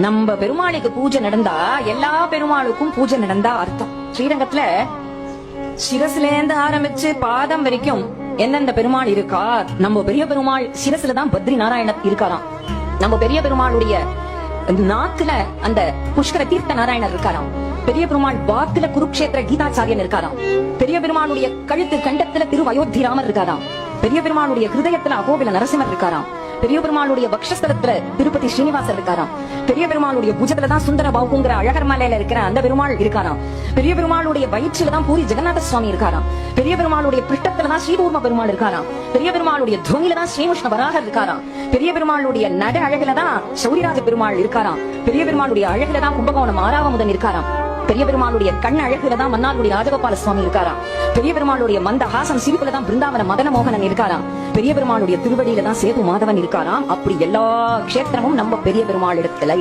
நம்ம பெருமாளுக்கு பூஜை நடந்தா எல்லா பெருமாளுக்கும் பூஜை நடந்தா அர்த்தம். ஸ்ரீரங்கத்துல சிரசுல இருந்து ஆரம்பிச்சு பாதம் வரைக்கும் எந்தெந்த பெருமாள் இருக்கா, நம்ம பெரிய பெருமாள் சிரசுல தான் பத்ரி நாராயணர் இருக்காராம். நம்ம பெரிய பெருமாளுடைய நாக்குல அந்த புஷ்கர தீர்த்த நாராயணர் இருக்காராம். பெரிய பெருமாள் வாக்குல குருக்ஷேத்திர கீதாச்சாரியன் இருக்காராம். பெரிய பெருமாளுடைய கழுத்து கண்டத்துல திருவயோத்திராமர் இருக்காராம். பெரிய பெருமாளுடைய ஹிருதயத்துல அகோபில நரசிம்மர் இருக்காராம். பெரிய பெருமாளுடைய பக்ஷஸ்தலத்துல திருப்பதி ஸ்ரீனிவாசர் இருக்காராம். பெரிய பெருமாளுடைய புஜத்துல தான் சுந்தர பாகுங்கிற அழகர் மலையில இருக்கிற அந்த பெருமாள் இருக்காராம். பெரிய பெருமாளுடைய வயிற்றுல தான் பூரி ஜெகநாத சுவாமி இருக்காராம். பெரிய பெருமாளுடைய பிஷ்டத்துல தான் ஸ்ரீபூர்ம பெருமாள் இருக்காராம். பெரிய பெருமாளுடைய துவனில தான் ஸ்ரீமுஷ்ண வராகர் இருக்காராம். பெரிய பெருமாளுடைய நட அழகுல தான் சௌரிராஜ பெருமாள் இருக்காராம். பெரிய பெருமாளுடைய அழகுல தான் கும்பகோணம் ஆராவமுதன் இருக்காராம். பெரிய பெருமாளுடைய கண் அழகுல தான் மன்னார்குடி ராஜகோபால சுவாமி இருக்காராம். பெரிய பெருமாளுடைய மந்தஹாசம் சிரிப்புல தான் பிருந்தாவன மதன மோகனன் இருக்காராம். பெரிய பெருமாளுடைய திருவடியில தான் சேது மாதவன் இருக்காராம். அப்படி எல்லா க்ஷேத்திரமும் நம்ம பெரிய பெருமாள் இடத்துல